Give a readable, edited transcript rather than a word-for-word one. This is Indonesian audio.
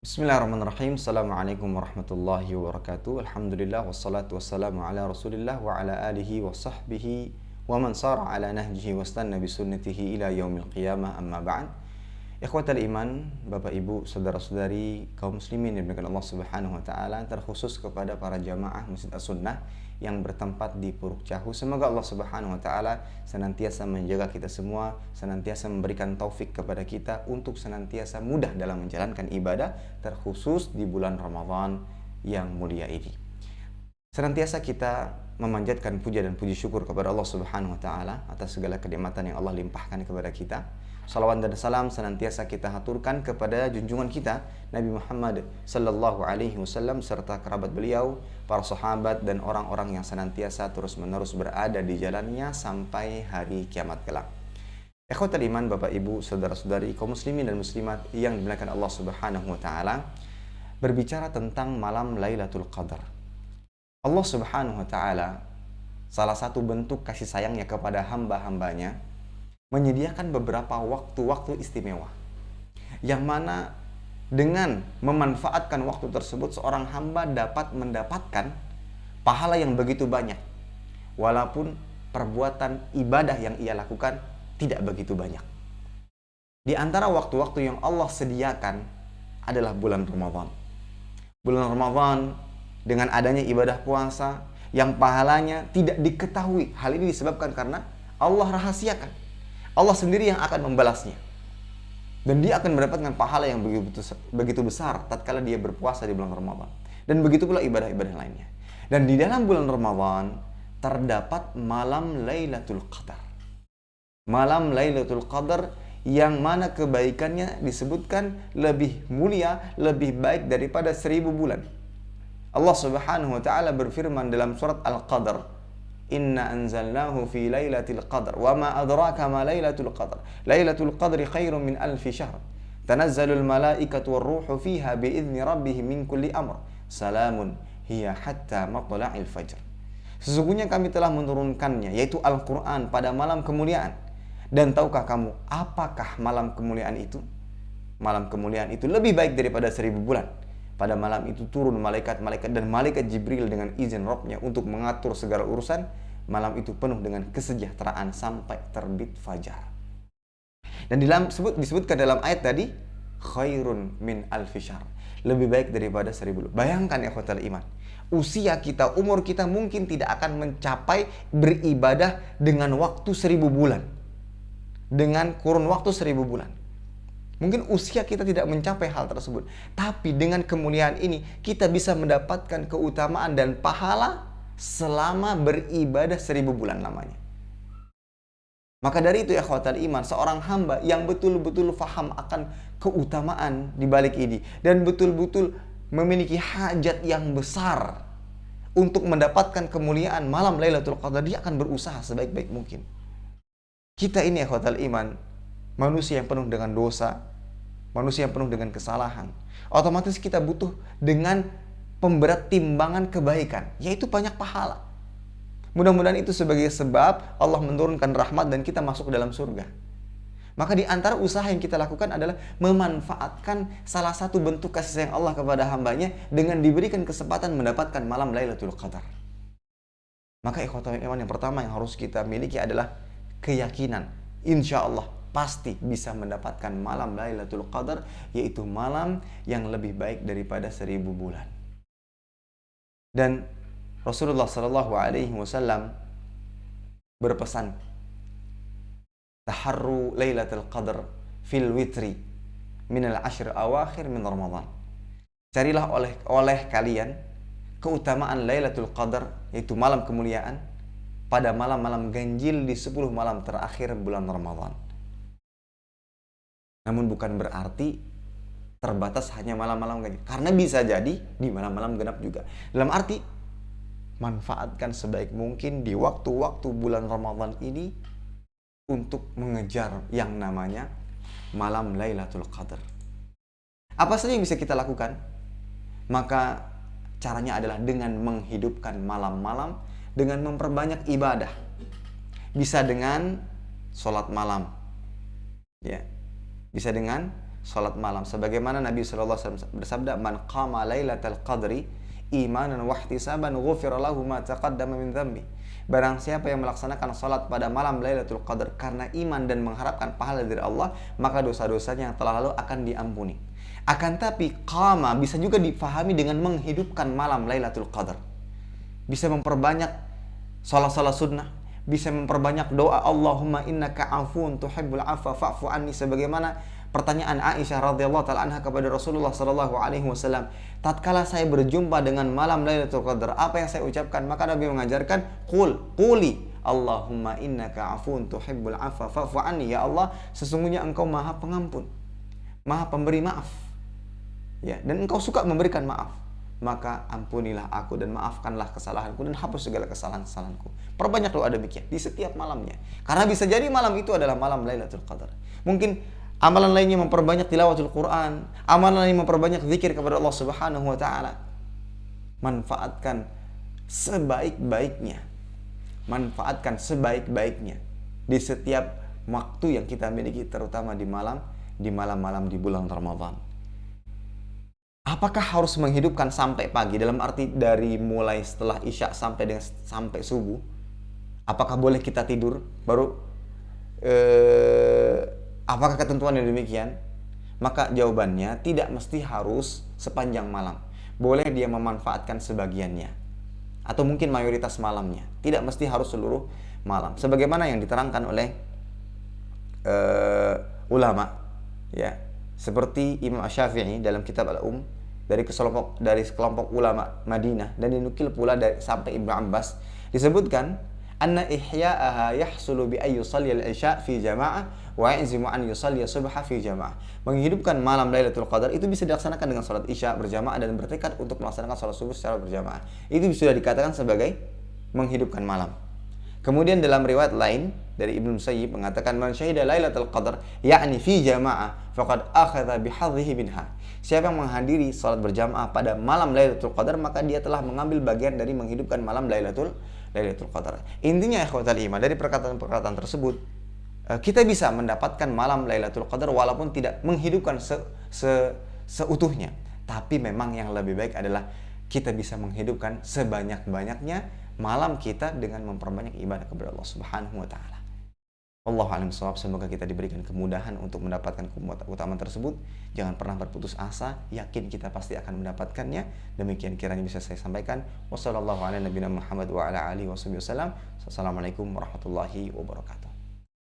Bismillahirrahmanirrahim. Assalamualaikum warahmatullahi wabarakatuh. Alhamdulillah wassalatu wassalamu ala Rasulillah wa ala alihi wa sahbihi wa man sara ala nahjihi wa stanna bi sunnatihi ila yaumil qiyamah, amma ba'd. Ikhwatal iman, Bapak Ibu, saudara-saudari kaum muslimin yang dimuliakan Allah Subhanahu wa taala, terkhusus kepada para jamaah Masjid As-Sunnah yang bertempat di Puruk Cahu. Semoga Allah Subhanahu wa taala senantiasa menjaga kita semua, senantiasa memberikan taufik kepada kita untuk senantiasa mudah dalam menjalankan ibadah, terkhusus di bulan Ramadan yang mulia ini. Senantiasa kita memanjatkan puja dan puji syukur kepada Allah Subhanahu wa taala atas segala kenikmatan yang Allah limpahkan kepada kita. Salawat dan salam senantiasa kita haturkan kepada junjungan kita Nabi Muhammad sallallahu alaihi wasallam serta kerabat beliau, para sahabat dan orang-orang yang senantiasa terus-menerus berada di jalannya sampai hari kiamat kelak. Ikhwatul iman, Bapak Ibu, saudara-saudari kaum muslimin dan muslimat yang dimuliakan Allah Subhanahu wa taala, berbicara tentang malam Lailatul Qadar. Allah Subhanahu wa taala salah satu bentuk kasih sayangnya kepada hamba-hambanya menyediakan beberapa waktu-waktu istimewa yang mana dengan memanfaatkan waktu tersebut seorang hamba dapat mendapatkan pahala yang begitu banyak walaupun perbuatan ibadah yang ia lakukan tidak begitu banyak. Di antara waktu-waktu yang Allah sediakan adalah bulan Ramadan. Bulan Ramadan dengan adanya ibadah puasa yang pahalanya tidak diketahui. Hal ini disebabkan karena Allah rahasiakan. Allah sendiri yang akan membalasnya. Dan dia akan mendapatkan pahala yang begitu besar tatkala dia berpuasa di bulan Ramadan. Dan begitu pula ibadah-ibadah lainnya. Dan di dalam bulan Ramadan terdapat malam Lailatul Qadar. Malam Lailatul Qadar yang mana kebaikannya disebutkan lebih mulia, lebih baik daripada 1000 bulan. Allah Subhanahu wa taala berfirman dalam surat Al-Qadar, Inna anzalnahu fi lailatul qadar wa ma adraka ma lailatul qadar. Lailatul qadri khairum min alfi syahr. Tanazzalul malaikatu war-ruhu fiha biizni rabbihim min kulli amr. Salamun hiya hatta matla'il fajr. Sesungguhnya kami telah menurunkannya, yaitu Al-Quran, pada malam kemuliaan. Dan tahukah kamu apakah malam kemuliaan itu? Malam kemuliaan itu lebih baik daripada 1000 bulan. Pada malam itu turun malaikat-malaikat dan malaikat Jibril dengan izin Rabb-nya untuk mengatur segala urusan. Malam itu penuh dengan kesejahteraan sampai terbit fajar. Dan disebutkan dalam ayat tadi, khairun min alfi syahr. Lebih baik daripada 1000 bulan. Bayangkan ya khotal iman. Usia kita, umur kita mungkin tidak akan mencapai beribadah dengan waktu 1000 bulan. Dengan kurun waktu 1000 bulan. Mungkin usia kita tidak mencapai hal tersebut. Tapi dengan kemuliaan ini, kita bisa mendapatkan keutamaan dan pahala selama beribadah 1000 bulan lamanya. Maka dari itu ya ikhwatal iman, seorang hamba yang betul-betul faham akan keutamaan di balik ini. Dan betul-betul memiliki hajat yang besar untuk mendapatkan kemuliaan malam Lailatul Qadar, dia akan berusaha sebaik-baik mungkin. Kita ini ya ikhwatal iman, manusia yang penuh dengan dosa, manusia yang penuh dengan kesalahan. Otomatis kita butuh dengan pemberat timbangan kebaikan, yaitu banyak pahala. Mudah-mudahan itu sebagai sebab Allah menurunkan rahmat dan kita masuk ke dalam surga. Maka di antara usaha yang kita lakukan adalah memanfaatkan salah satu bentuk kasih sayang Allah kepada hambanya dengan diberikan kesempatan mendapatkan malam Lailatul Qadar. Maka ikhwatul iman, yang pertama yang harus kita miliki adalah keyakinan. Insya Allah pasti bisa mendapatkan malam Lailatul Qadar, yaitu malam yang lebih baik daripada 1000 bulan. Dan Rasulullah Shallallahu Alaihi Wasallam berpesan, taharru Lailatul Qadar fil witri minal ashr awakhir min Ramadan. Carilah oleh kalian keutamaan Lailatul Qadar, yaitu malam kemuliaan, pada malam-malam ganjil di 10 malam terakhir bulan Ramadan. Namun bukan berarti terbatas hanya malam-malam ganjil. Karena bisa jadi di malam-malam genap juga. Dalam arti, manfaatkan sebaik mungkin di waktu-waktu bulan Ramadan ini untuk mengejar yang namanya malam Lailatul Qadar. Apa saja yang bisa kita lakukan? Maka caranya adalah dengan menghidupkan malam-malam, dengan memperbanyak ibadah. Bisa dengan sholat malam, ya. Bisa dengan salat malam. Sebagaimana Nabi sallallahu alaihi wasallam bersabda, "Man qama lailatal qadri imanan wa ihtisaban ghufira lahu ma taqaddama min dzambi." Barang siapa yang melaksanakan salat pada malam Lailatul Qadar karena iman dan mengharapkan pahala dari Allah, maka dosa-dosanya yang telah lalu akan diampuni. Akan tapi qama bisa juga difahami dengan menghidupkan malam Lailatul Qadar. Bisa memperbanyak salat-salat sunnah, bisa memperbanyak doa Allahumma innaka afuun tuhibbul afwa fa'fu anni, sebagaimana pertanyaan Aisyah radhiyallahu taala anha kepada Rasulullah sallallahu alaihi wasallam, tatkala saya berjumpa dengan malam Lailatul Qadar, apa yang saya ucapkan? Maka Nabi mengajarkan, quli Allahumma innaka afuun tuhibbul afwa fa'fu anni, ya Allah, sesungguhnya Engkau Maha Pengampun, Maha Pemberi maaf. Ya, dan Engkau suka memberikan maaf. Maka ampunilah aku dan maafkanlah kesalahanku dan hapus segala kesalahan-kesalahanku. Perbanyak doa demikian di setiap malamnya. Karena bisa jadi malam itu adalah malam Lailatul Qadar. Mungkin amalan lainnya memperbanyak tilawatul Quran, amalan lainnya memperbanyak zikir kepada Allah Subhanahu wa taala. Manfaatkan sebaik-baiknya. Manfaatkan sebaik-baiknya di setiap waktu yang kita miliki, terutama di malam-malam di bulan Ramadan. Apakah harus menghidupkan sampai pagi, dalam arti dari mulai setelah Isya sampai subuh? Apakah boleh kita tidur baru apakah ketentuan yang demikian? Maka jawabannya tidak mesti harus sepanjang malam. Boleh dia memanfaatkan sebagiannya atau mungkin mayoritas malamnya. Tidak mesti harus seluruh malam. Sebagaimana yang diterangkan oleh ulama, ya, seperti Imam Asy-Syafi'i dalam kitab Al-Um dari sekelompok ulama Madinah, dan dinukil pula sampai Ibnu Abbas, disebutkan anna ihya'aha yahsulu bi ay yusalli al-isya fi jama'ah wa ya'zimu an yusalli subha fi jama'ah. Menghidupkan malam Lailatul Qadar itu bisa dilaksanakan dengan salat Isya berjamaah dan bertekad untuk melaksanakan salat subuh secara berjamaah. Itu sudah dikatakan sebagai menghidupkan malam. Kemudian dalam riwayat lain dari Ibnu Musayyib mengatakan, man syahida Lailatul Qadar ya'ni fi jama'ah faqad akhadha bihadhihi minha. Siapa yang menghadiri salat berjamaah pada malam Lailatul Qadar, maka dia telah mengambil bagian dari menghidupkan malam Lailatul Qadar. Intinya ikhwatal iman, dari perkataan-perkataan tersebut kita bisa mendapatkan malam Lailatul Qadar walaupun tidak menghidupkan seutuhnya. Tapi memang yang lebih baik adalah kita bisa menghidupkan sebanyak-banyaknya malam kita dengan memperbanyak ibadah kepada Allah Subhanahu wa taala. Wallahu a'lam bishawab. Semoga kita diberikan kemudahan untuk mendapatkan keutamaan tersebut. Jangan pernah berputus asa, yakin kita pasti akan mendapatkannya. Demikian kiranya bisa saya sampaikan. Wassalamualaikum warahmatullahi wabarakatuh.